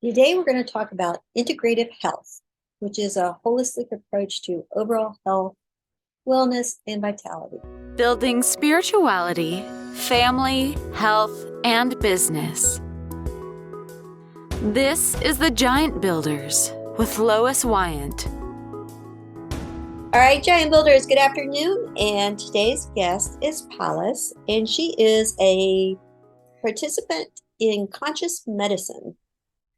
Today, we're going to talk about integrative health, which is a holistic approach to overall health, wellness, and vitality. Building spirituality, family, health, and business. This is the Giant Builders with Lois Wyant. All right, Giant Builders, good afternoon. And today's guest is Pallas, and she is a participant in conscious medicine.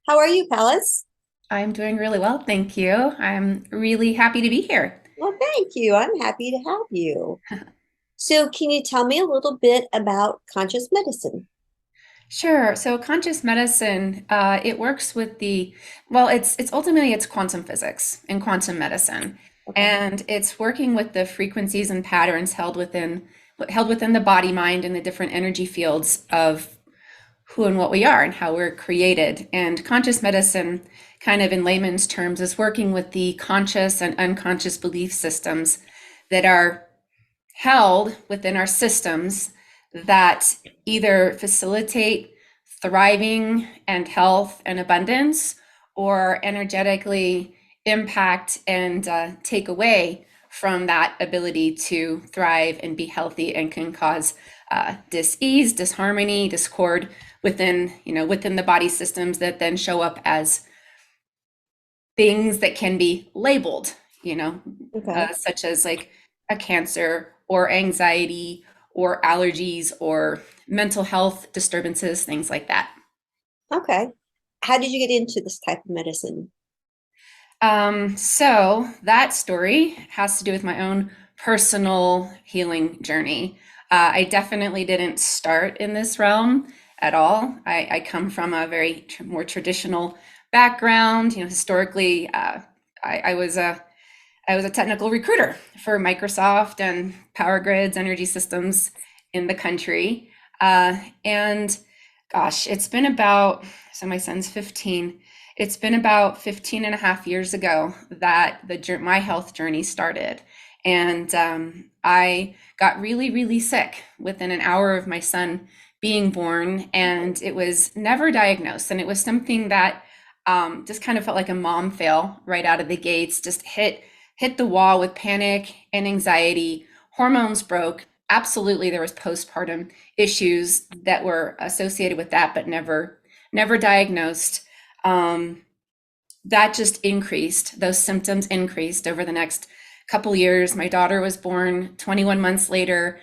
How are you, Pallas? I'm doing really well, thank you. I'm really happy to be here. Well, thank you. I'm happy to have you. So, can you tell me a little bit about conscious medicine? Sure. So conscious medicine, it works with it's ultimately it's quantum physics and quantum medicine, Okay. and it's working with the frequencies and patterns held within the body, mind, and the different energy fields of who and what we are and how we're created. And conscious medicine, kind of in layman's terms, is working with the conscious and unconscious belief systems that are held within our systems that either facilitate thriving and health and abundance or energetically impact and take away from that ability to thrive and be healthy, and can cause dis-ease, disharmony, discord within the body systems that then show up as things that can be labeled, Okay. such as like a cancer or anxiety or allergies or mental health disturbances, things like that. Okay. How did you get into this type of medicine? So that story has to do with my own personal healing journey. I definitely didn't start in this realm at all. I come from a very more traditional background. Historically, I was a technical recruiter for Microsoft and power grids, energy systems in the country. And gosh, so my son's 15. It's been about 15 and a half years ago that my health journey started. And I got really, really sick within an hour of my son being born, and it was never diagnosed. And it was something that just kind of felt like a mom fail right out of the gates, just hit the wall with panic and anxiety. Hormones broke. Absolutely, there was postpartum issues that were associated with that, but never diagnosed. That just increased. Those symptoms increased over the next couple years. My daughter was born 21 months later.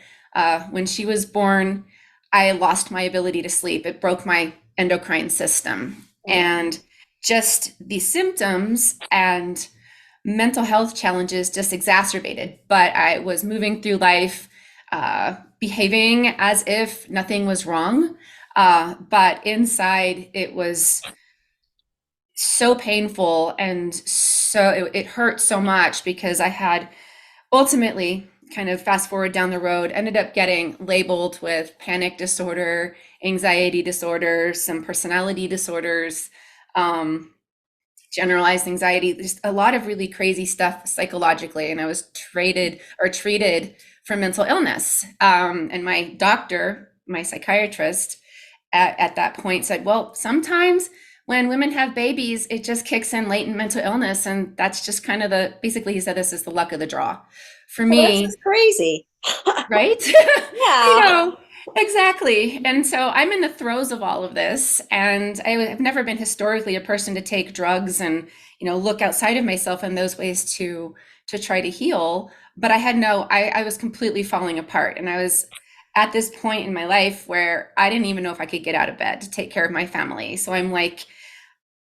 When she was born, I lost my ability to sleep. It broke my endocrine system. And just the symptoms and mental health challenges just exacerbated. But I was moving through life, behaving as if nothing was wrong. But inside, it was so painful, and so it hurt so much because I had ultimately, kind of fast forward down the road, ended up getting labeled with panic disorder, anxiety disorder, some personality disorders, generalized anxiety, just a lot of really crazy stuff psychologically. And I was treated for mental illness. And my doctor, my psychiatrist at that point said, well, sometimes when women have babies, it just kicks in latent mental illness. And that's just kind of basically he said, this is the luck of the draw for Well, this me. is crazy. Right? Yeah. Exactly. And so I'm in the throes of all of this, and I've never been historically a person to take drugs and, look outside of myself in those ways to try to heal. But I was completely falling apart. And I was at this point in my life where I didn't even know if I could get out of bed to take care of my family. So I'm like,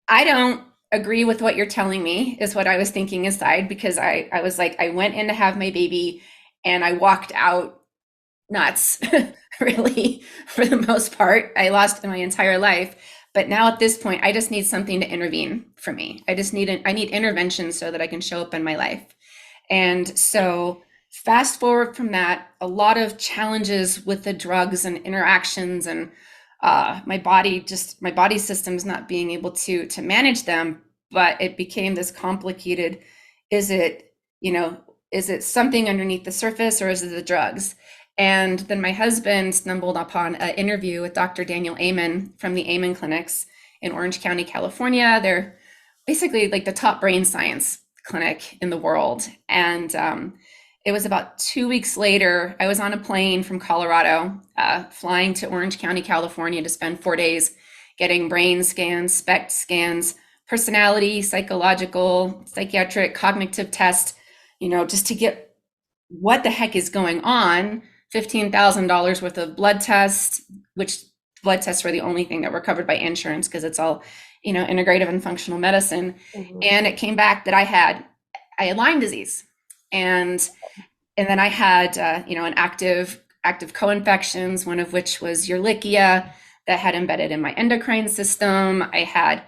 I don't agree with what you're telling me, is what I was thinking inside, because I was like, I went in to have my baby and I walked out nuts, really, for the most part. I lost my entire life. But now at this point, I just need something to intervene for me. I need intervention so that I can show up in my life. And so fast forward from that, a lot of challenges with the drugs and interactions, and my body systems not being able to manage them. But it became this complicated, is it, is it something underneath the surface, or is it the drugs? And then my husband stumbled upon an interview with Dr. Daniel Amen from the Amen clinics in Orange County, California. They're basically like the top brain science clinic in the world. And it was about 2 weeks later, I was on a plane from Colorado, flying to Orange County, California to spend 4 days getting brain scans, SPECT scans, personality, psychological, psychiatric, cognitive tests, just to get what the heck is going on. $15,000 worth of blood tests, which blood tests were the only thing that were covered by insurance because it's all, integrative and functional medicine. And it came back that I had Lyme disease. And then I had, an active co-infections, one of which was Ehrlichia that had embedded in my endocrine system. I had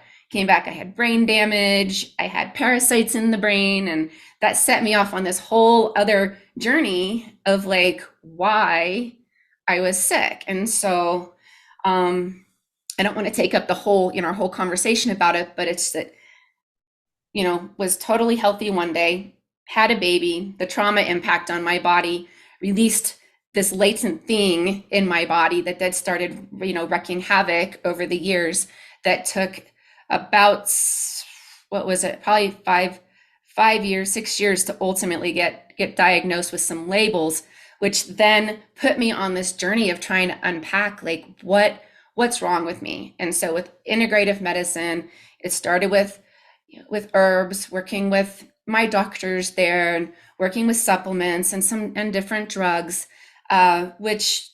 brain damage. I had parasites in the brain, and that set me off on this whole other journey of like why I was sick. And so, I don't want to take up the whole, our whole conversation about it, but it's that, was totally healthy one day, had a baby, the trauma impact on my body released this latent thing in my body that started, wreaking havoc over the years that took about, what was it, probably 6 years to ultimately get diagnosed with some labels, which then put me on this journey of trying to unpack like what's wrong with me. And so with integrative medicine, it started with herbs, working with my doctors there and working with supplements and different drugs, which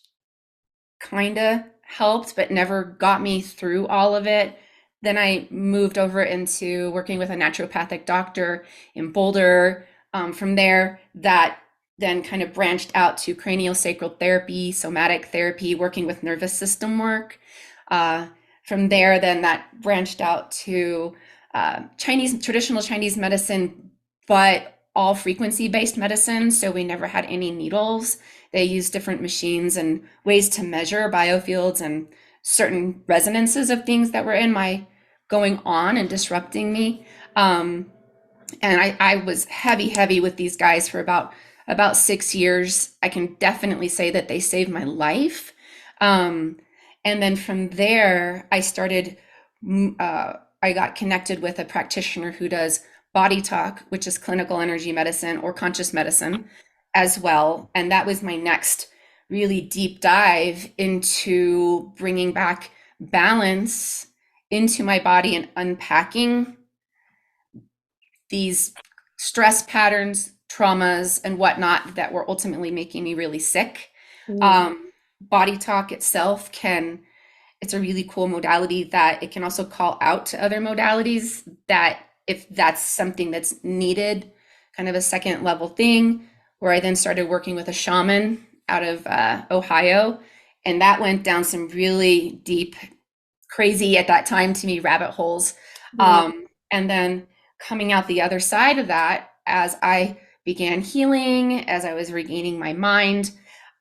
kind of helped, but never got me through all of it. Then I moved over into working with a naturopathic doctor in Boulder. From there, that then kind of branched out to craniosacral therapy, somatic therapy, working with nervous system work. From there, then that branched out to traditional Chinese medicine, but all frequency-based medicine. So we never had any needles. They used different machines and ways to measure biofields and certain resonances of things that were in my going on and disrupting me. And I was heavy with these guys for about 6 years. I can definitely say that they saved my life. And then from there, I got connected with a practitioner who does body talk, which is clinical energy medicine or conscious medicine as well. And that was my next really deep dive into bringing back balance into my body and unpacking these stress patterns, traumas, and whatnot that were ultimately making me really sick. Body talk itself it's a really cool modality that it can also call out to other modalities that if that's something that's needed, kind of a second level thing, where I then started working with a shaman out of Ohio. And that went down some really deep, crazy at that time to me, rabbit holes. And then coming out the other side of that, as I began healing, as I was regaining my mind,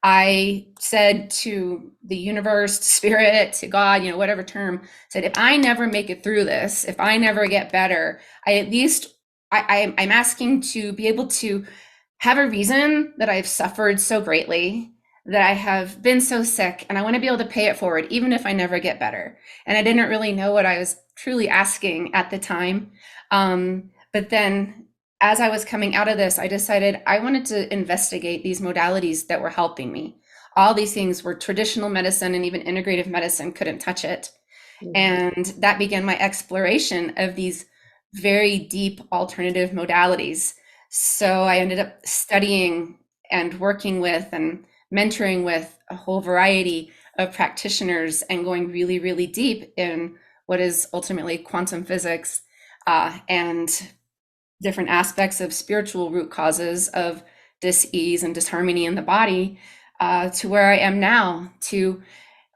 I said to the universe, to spirit, to God, whatever term, said, if I never make it through this, if I never get better, I'm asking to be able to have a reason that I've suffered so greatly, that I have been so sick, and I want to be able to pay it forward, even if I never get better. And I didn't really know what I was truly asking at the time. But then as I was coming out of this, I decided I wanted to investigate these modalities that were helping me. All these things were traditional medicine, and even integrative medicine couldn't touch it. And that began my exploration of these very deep alternative modalities. So I ended up studying and working with and mentoring with a whole variety of practitioners and going really, really deep in what is ultimately quantum physics, and different aspects of spiritual root causes of dis-ease and disharmony in the body, to where I am now, to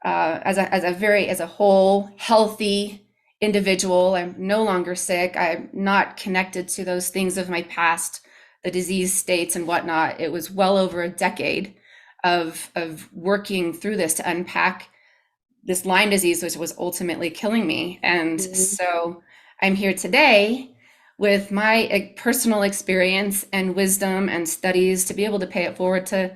as a whole healthy individual. I'm no longer sick. I'm not connected to those things of my past, the disease states and whatnot. It was well over a decade of working through this to unpack this Lyme disease, which was ultimately killing me. And so I'm here today with my personal experience and wisdom and studies to be able to pay it forward to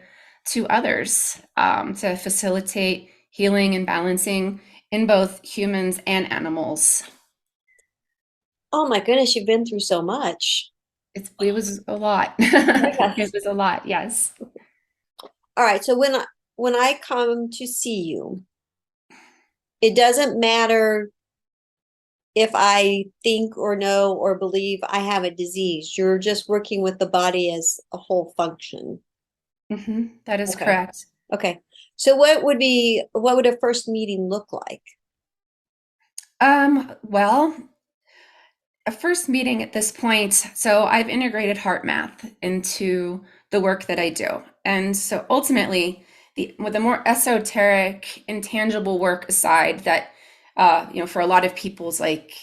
others, to facilitate healing and balancing in both humans and animals. Oh my goodness, you've been through so much. It was a lot. It Yes. was a lot, yes. All right. So when I come to see you, it doesn't matter if I think or know or believe I have a disease. You're just working with the body as a whole function. That is Okay. correct. Okay. So what would a first meeting look like? Well, a first meeting at this point, so I've integrated heart math into the work that I do. And so ultimately, with the more esoteric, intangible work aside, that for a lot of people's like,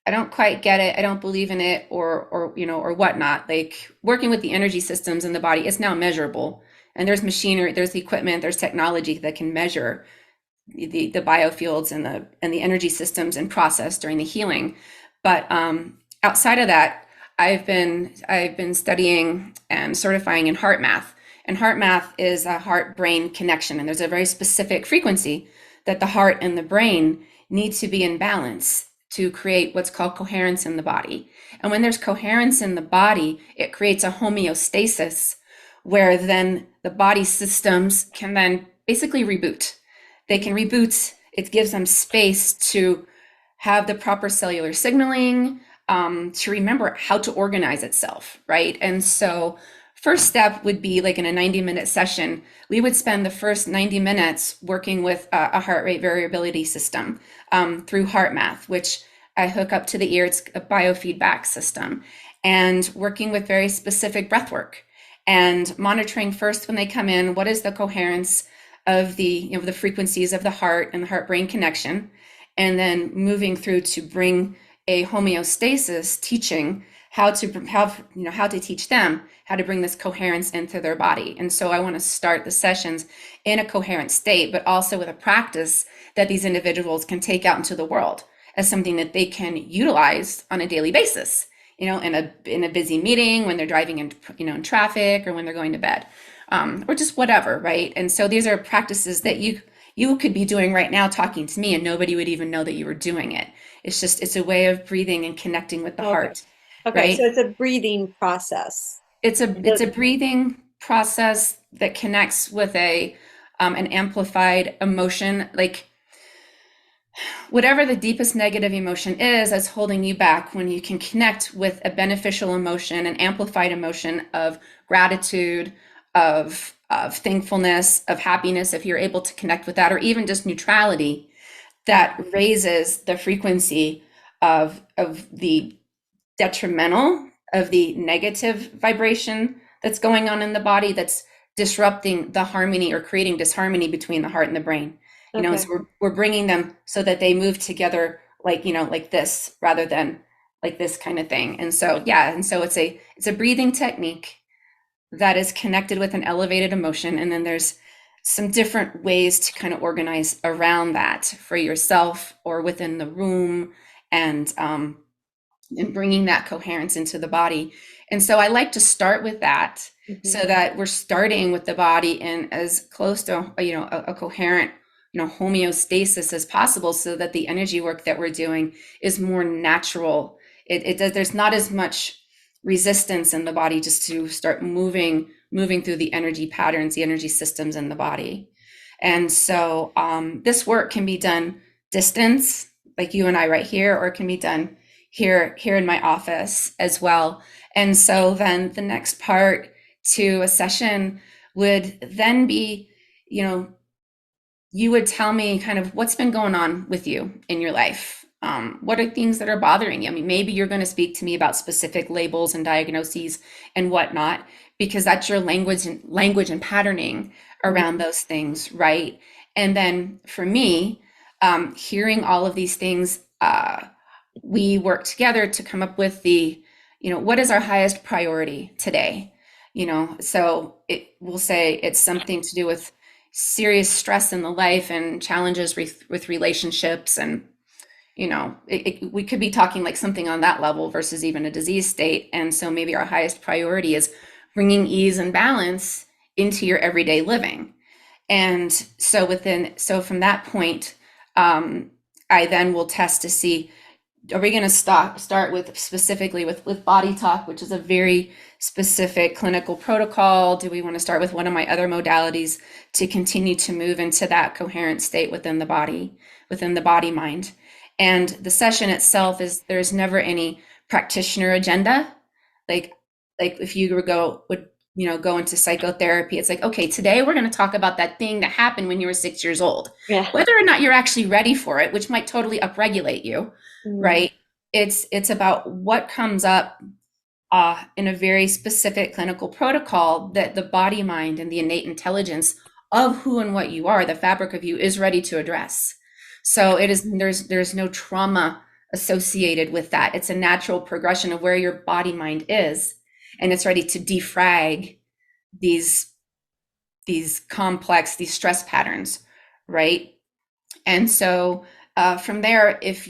I don't quite get it, I don't believe in it, or whatnot. Like working with the energy systems in the body, it's now measurable. And there's machinery, there's the equipment, there's technology that can measure the biofields and the energy systems and process during the healing. But outside of that, I've been studying and certifying in heart math. And heart math is a heart brain connection, and there's a very specific frequency that the heart and the brain need to be in balance to create what's called coherence in the body. And when there's coherence in the body, it creates a homeostasis where then the body systems can then basically reboot. They can reboot. It gives them space to have the proper cellular signaling, to remember how to organize itself, right? And so, first step would be like in a 90-minute session, we would spend the first 90 minutes working with a heart rate variability system through heart math, which I hook up to the ear. It's a biofeedback system, and working with very specific breath work and monitoring first when they come in, what is the coherence of the frequencies of the heart and the heart brain connection, and then moving through to bring a homeostasis, teaching how to teach them how to bring this coherence into their body. And so I want to start the sessions in a coherent state, but also with a practice that these individuals can take out into the world as something that they can utilize on a daily basis, in a busy meeting, when they're driving in traffic, or when they're going to bed, or just whatever, right? And so these are practices that you could be doing right now, talking to me, and nobody would even know that you were doing it. It's a way of breathing and connecting with the Okay. heart, Okay. So right? it's a breathing process. It It's does- a breathing process that connects with an amplified emotion, like whatever the deepest negative emotion is that's holding you back. When you can connect with a beneficial emotion, an amplified emotion of gratitude, of thankfulness, of happiness, if you're able to connect with that, or even just neutrality, that raises the frequency of the detrimental, of the negative vibration that's going on in the body, that's disrupting the harmony or creating disharmony between the heart and the brain. Okay. So we're bringing them so that they move together, like, like this, rather than like this kind of thing. And so, yeah, and so it's a breathing technique that is connected with an elevated emotion. And then there's some different ways to kind of organize around that for yourself or within the room, and bringing that coherence into the body. And so I like to start with that, Mhm. so that we're starting with the body in as close to a coherent homeostasis as possible, so that the energy work that we're doing is more natural. It does, there's not as much resistance in the body, just to start moving through the energy patterns, the energy systems in the body. And so this work can be done distance, like you and I right here, or it can be done here in my office as well. And so then the next part to a session would then be, you would tell me kind of what's been going on with you in your life. What are things that are bothering you? I mean, maybe you're going to speak to me about specific labels and diagnoses and whatnot, because that's your language and patterning around those things, right? And then for me, hearing all of these things, we work together to come up with what is our highest priority today? So it will say it's something to do with serious stress in the life and challenges with relationships, and we could be talking like something on that level versus even a disease state. And so maybe our highest priority is bringing ease and balance into your everyday living. And so from that point, I then will test to see, are we going to start with specifically with body talk, which is a very specific clinical protocol? Do we want to start with one of my other modalities to continue to move into that coherent state within the body mind? And the session itself is, there's never any practitioner agenda. Like if you would go into psychotherapy, it's like, okay, today we're going to talk about that thing that happened when you were 6 years old. Yeah. Whether or not you're actually ready for it, which might totally upregulate you, Mm. right? It's about what comes up in a very specific clinical protocol that the body, mind, and the innate intelligence of who and what you are, the fabric of you, is ready to address. So there's no trauma associated with that. It's a natural progression of where your body mind is, and it's ready to defrag these complex, these stress patterns, right? And so from there, if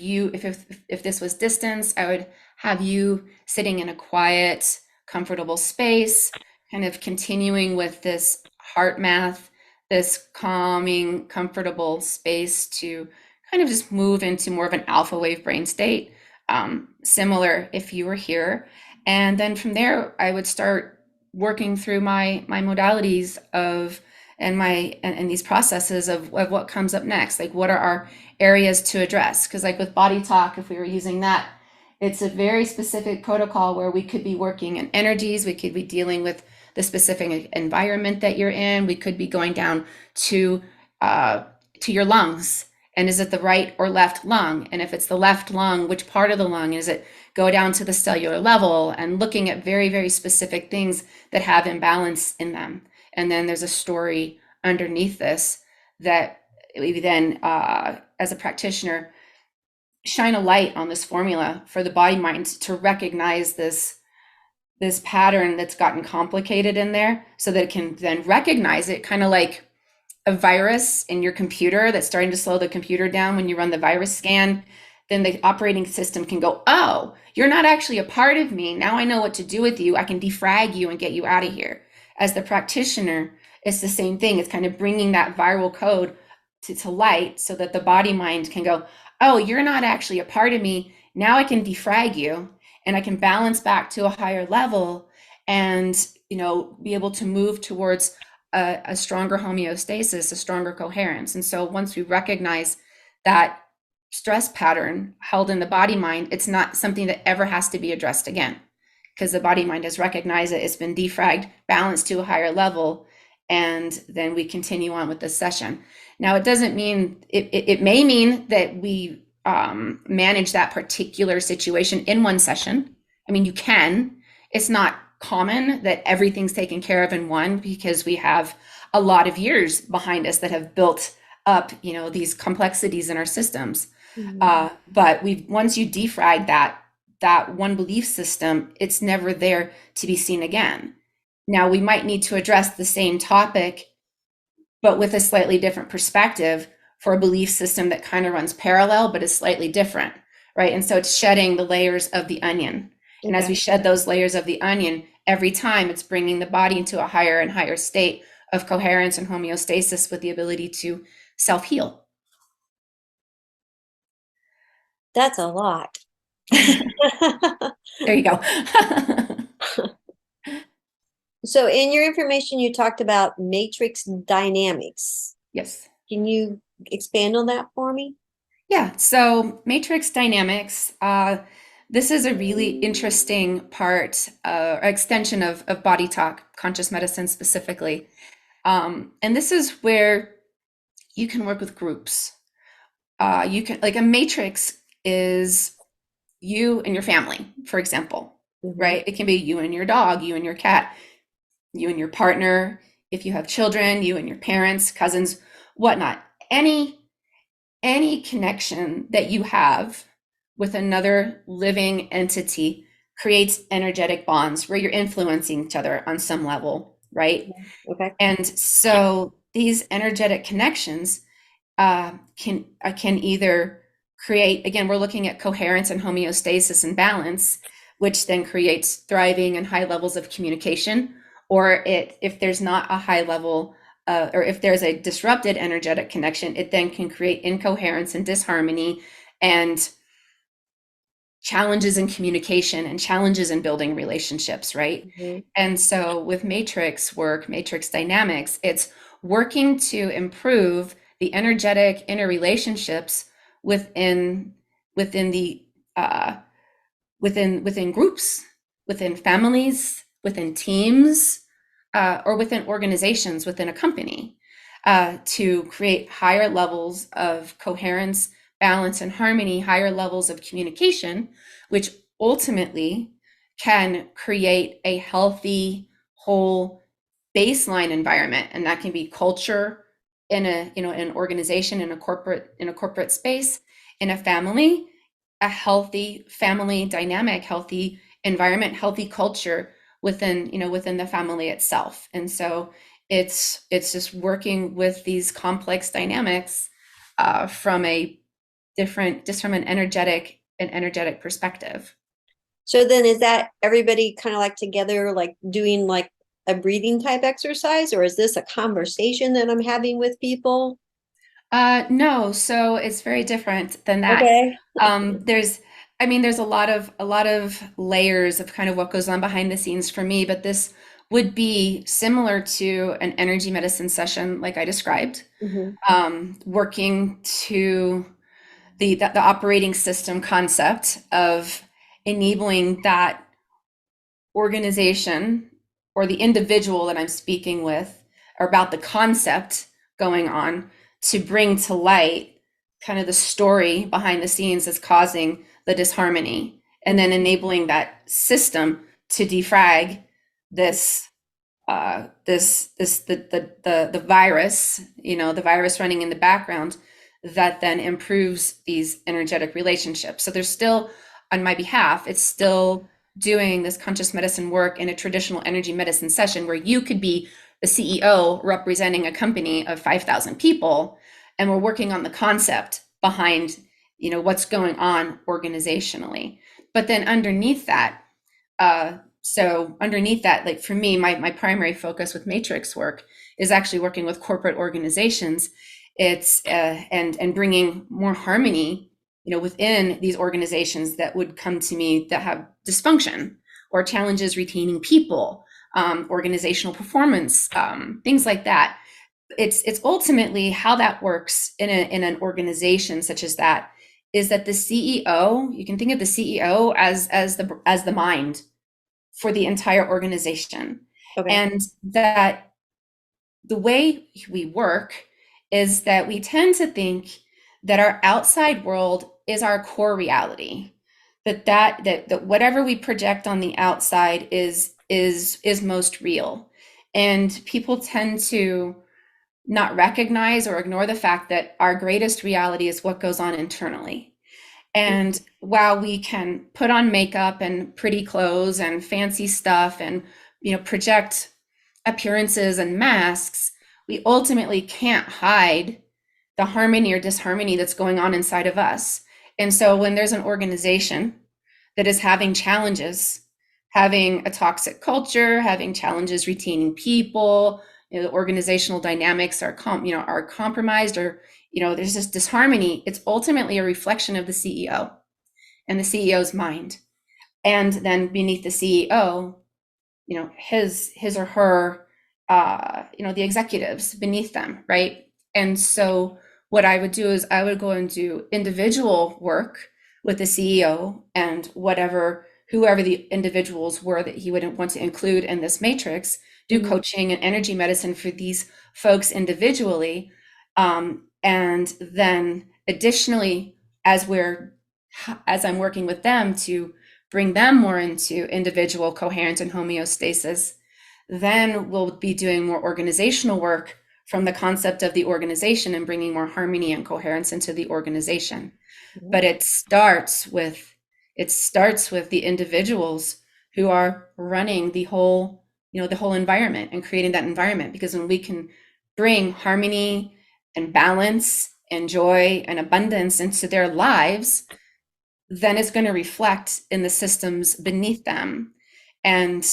this was distance, I would have you sitting in a quiet, comfortable space, kind of continuing with this heart math, this calming, comfortable space to kind of just move into more of an alpha wave brain state, similar if you were here. And then from there, I would start working through my modalities of and these processes of what comes up next. Like, what are our areas to address? Because like with body talk, if we were using that, it's a very specific protocol where we could be working in energies, we could be dealing with the specific environment that you're in, we could be going down to your lungs. And is it the right or left lung? And if it's the left lung, which part of the lung is it? Go down to the cellular level and looking at very, very specific things that have imbalance in them. And then there's a story underneath this that we then, as a practitioner, shine a light on this formula for the body mind to recognize this pattern that's gotten complicated in there, so that it can then recognize it, kind of like a virus in your computer that's starting to slow the computer down when you run the virus scan. Then the operating system can go, oh, you're not actually a part of me. Now I know what to do with you. I can defrag you and get you out of here. As the practitioner, it's the same thing. It's kind of bringing that viral code to light so that the body mind can go, oh, you're not actually a part of me. Now I can defrag you and I can balance back to a higher level and, be able to move towards a stronger homeostasis, a stronger coherence. And so once we recognize that stress pattern held in the body mind, it's not something that ever has to be addressed again, because the body mind has recognized it, it's been defragged, balanced to a higher level, and then we continue on with this session. Now, it doesn't mean, it may mean that we manage that particular situation in one session. I mean, you can. It's not common that everything's taken care of in one, because we have a lot of years behind us that have built up, these complexities in our systems. Mm. But once you defrag that one belief system, it's never there to be seen again. Now, we might need to address the same topic, but with a slightly different perspective for a belief system that kind of runs parallel, but is slightly different, right? And so it's shedding the layers of the onion. And as we shed those layers of the onion, every time it's bringing the body into a higher and higher state of coherence and homeostasis with the ability to self-heal. That's a lot. There you go. So in your information, you talked about matrix dynamics. Yes. Can you expand on that for me? Yeah. So matrix dynamics, this is a really interesting part, or extension of body talk, conscious medicine specifically. And this is where you can work with groups. You can, like, a matrix is you and your family, for example, right? It can be you and your dog, you and your cat, you and your partner, if you have children, you and your parents, cousins, whatnot. Any connection that you have with another living entity creates energetic bonds where you're influencing each other on some level, right? Okay. And so these energetic connections can either create, again, we're looking at coherence and homeostasis and balance, which then creates thriving and high levels of communication. Or if there's not a high level or if there's a disrupted energetic connection, it then can create incoherence and disharmony and challenges in communication and challenges in building relationships, right? Mhm. And so with matrix work, matrix dynamics, it's working to improve the energetic interrelationships within within the within groups, within families, within teams, or within organizations within a company, to create higher levels of coherence, balance, and harmony, higher levels of communication, which ultimately can create a healthy, whole baseline environment. And that can be culture in a, in an organization, in a corporate space, in a family, a healthy family dynamic, healthy environment, healthy culture within, within the family itself. And so it's just working with these complex dynamics, from a different, just from an energetic perspective. So then is that everybody kind of like together, like doing like a breathing type exercise, or is this a conversation that I'm having with people? No, so it's very different than that. Okay. There's, there's a lot of layers of kind of what goes on behind the scenes for me, but this would be similar to an energy medicine session, like I described, Mhm. working to the operating system concept of enabling that organization or the individual that I'm speaking with, or about the concept going on, to bring to light kind of the story behind the scenes that's causing the disharmony, and then enabling that system to defrag this the virus, the virus running in the background, that then improves these energetic relationships. So there's still, on my behalf, it's still doing this conscious medicine work in a traditional energy medicine session where you could be the CEO representing a company of 5,000 people, and we're working on the concept behind, what's going on organizationally. But then underneath that, like for me, my primary focus with matrix work is actually working with corporate organizations. It's and bringing more harmony, within these organizations that would come to me that have dysfunction or challenges retaining people, organizational performance, things like that. It's ultimately how that works in an organization such as that, is that the CEO, you can think of the CEO as the mind for the entire organization. Okay. And that the way we work is that we tend to think that our outside world is our core reality. That whatever we project on the outside is most real. And people tend to not recognize or ignore the fact that our greatest reality is what goes on internally. And while we can put on makeup and pretty clothes and fancy stuff and, project appearances and masks, we ultimately can't hide the harmony or disharmony that's going on inside of us. And so when there's an organization that is having challenges, having a toxic culture, having challenges retaining people, the organizational dynamics are are compromised, or there's this disharmony, it's ultimately a reflection of the CEO and the CEO's mind. And then beneath the CEO, his or her, the executives beneath them, right? And so what I would do is I would go and do individual work with the CEO and whoever the individuals were that he would want to include in this matrix, do Mhm. coaching and energy medicine for these folks individually. And then additionally, as I'm working with them to bring them more into individual coherence and homeostasis, then we'll be doing more organizational work from the concept of the organization and bringing more harmony and coherence into the organization. But it starts with the individuals who are running the whole environment and creating that environment. Because when we can bring harmony and balance and joy and abundance into their lives, then it's going to reflect in the systems beneath them. And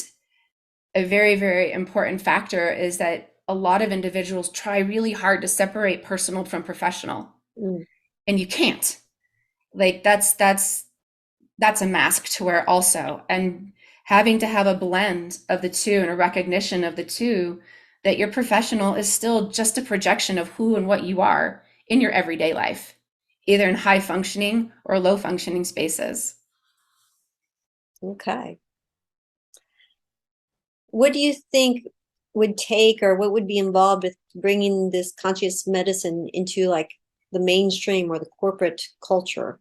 a very, very important factor is that a lot of individuals try really hard to separate personal from professional, Mm, and you can't. Like that's a mask to wear also. And having to have a blend of the two and a recognition of the two, that your professional is still just a projection of who and what you are in your everyday life, either in high functioning or low functioning spaces. okay. What do you think would take, or what would be involved with bringing this conscious medicine into like the mainstream or the corporate culture?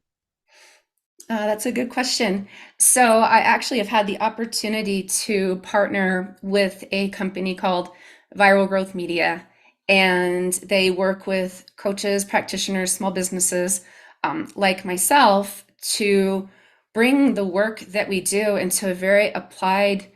That's a good question. So, I actually have had the opportunity to partner with a company called Viral Growth Media, and they work with coaches, practitioners, small businesses like myself to bring the work that we do into a very applied,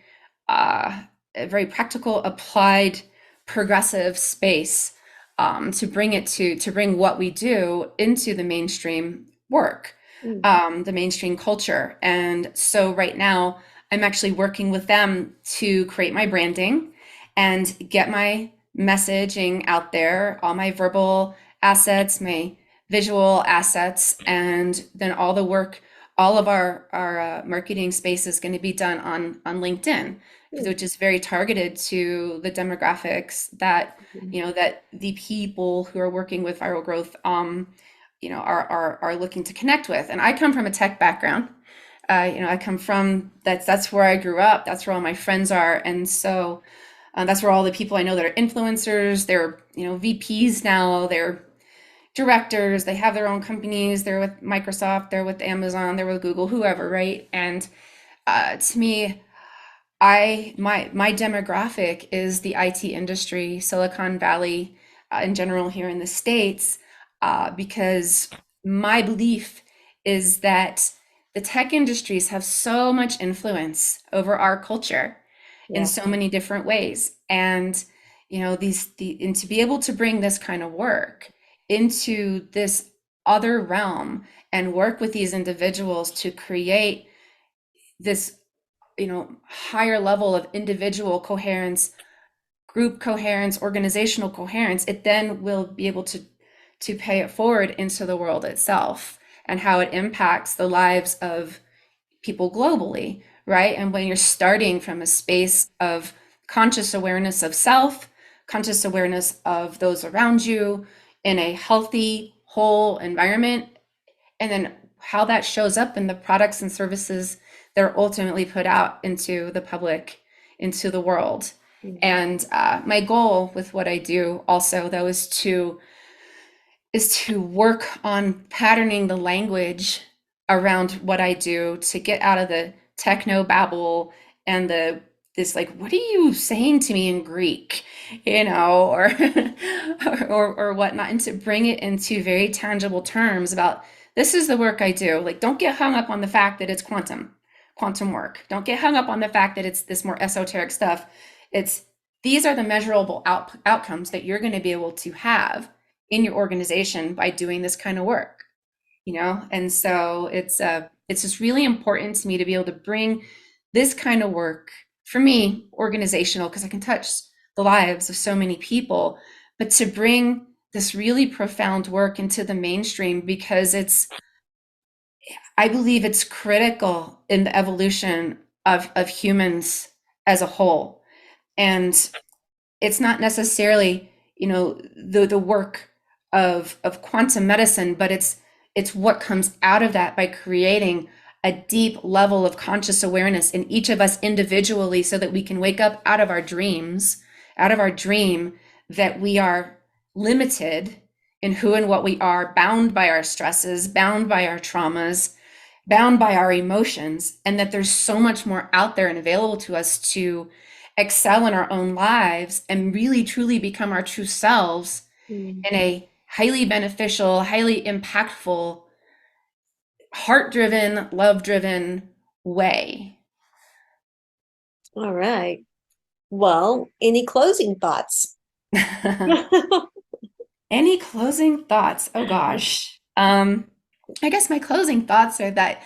a very practical, applied, progressive space, to bring it to bring what we do into the mainstream work, Mm, the mainstream culture. And so right now, I'm actually working with them to create my branding and get my messaging out there, all my verbal assets, my visual assets, and then all the work, all of our marketing space is going to be done on LinkedIn, mm, which is very targeted to the demographics that, mm, that the people who are working with viral growth, are looking to connect with. And I come from a tech background. I come from that's where I grew up. That's where all my friends are, and so that's where all the people I know that are influencers. They're VPs now. They're directors. They have their own companies. They're with Microsoft. They're with Amazon. They're with Google. Whoever, right? And to me, my demographic is the IT industry, Silicon Valley, in general here in the States, because my belief is that the tech industries have so much influence over our culture in yeah. so many different ways. And and to be able to bring this kind of work into this other realm and work with these individuals to create this higher level of individual coherence, group coherence, organizational coherence, it then will be able to pay it forward into the world itself and how it impacts the lives of people globally, right? And when you're starting from a space of conscious awareness of self, conscious awareness of those around you in a healthy, whole environment, and then how that shows up in the products and services that are ultimately put out into the public, into the world. Mm, And my goal with what I do also, though, is to work on patterning the language around what I do to get out of the techno babble and the this like, what are you saying to me in Greek, or or whatnot, and to bring it into very tangible terms about this is the work I do. Like, don't get hung up on the fact that it's quantum work. Don't get hung up on the fact that it's this more esoteric stuff. It's these are the measurable outcomes that you're going to be able to have in your organization by doing this kind of work, and so it's just really important to me to be able to bring this kind of work, for me, organizational, because I can touch the lives of so many people, but to bring this really profound work into the mainstream because I believe it's critical in the evolution of humans as a whole. And it's not necessarily the work of quantum medicine, but it's what comes out of that by creating a deep level of conscious awareness in each of us individually so that we can wake up out of our dreams, out of our dream that we are limited in who and what we are, bound by our stresses, bound by our traumas, bound by our emotions, and that there's so much more out there and available to us to excel in our own lives and really truly become our true selves mm. in a highly beneficial, highly impactful, heart driven, love driven way. All right. Well, any closing thoughts? Any closing thoughts? Oh gosh. I guess my closing thoughts are that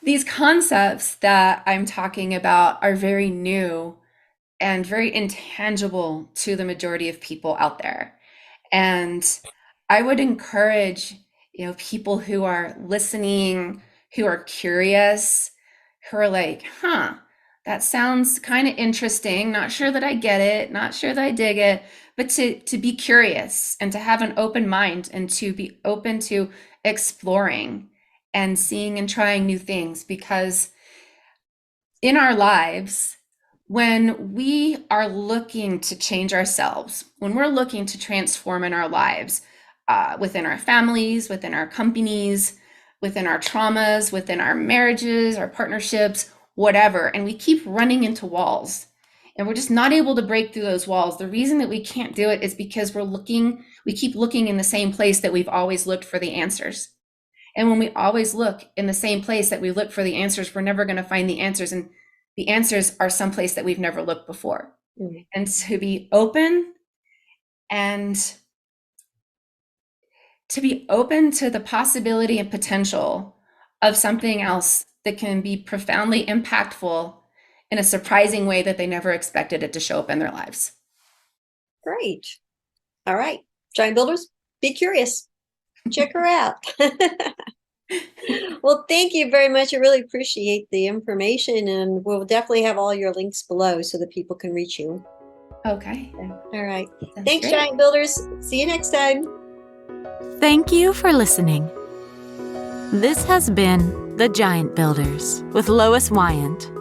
these concepts that I'm talking about are very new and very intangible to the majority of people out there. And I would encourage, people who are listening, who are curious, who are like, that sounds kind of interesting. Not sure that I get it, not sure that I dig it, but to be curious and to have an open mind and to be open to exploring and seeing and trying new things. Because in our lives, when we are looking to change ourselves, when we're looking to transform in our lives, within our families, within our companies, within our traumas, within our marriages, our partnerships, whatever, and we keep running into walls and we're just not able to break through those walls. The reason that we can't do it is because we keep looking in the same place that we've always looked for the answers. And when we always look in the same place that we look for the answers, we're never going to find the answers. And the answers are someplace that we've never looked before. Mm-hmm. And to be open and to be open to the possibility and potential of something else that can be profoundly impactful in a surprising way that they never expected it to show up in their lives. Great. All right. Giant Builders, be curious. Check her out. Well, thank you very much. I really appreciate the information, and we'll definitely have all your links below so that people can reach you. Okay. All right. Sounds Thanks, great. Giant Builders. See you next time. Thank you for listening. This has been The Giant Builders with Lois Wyant.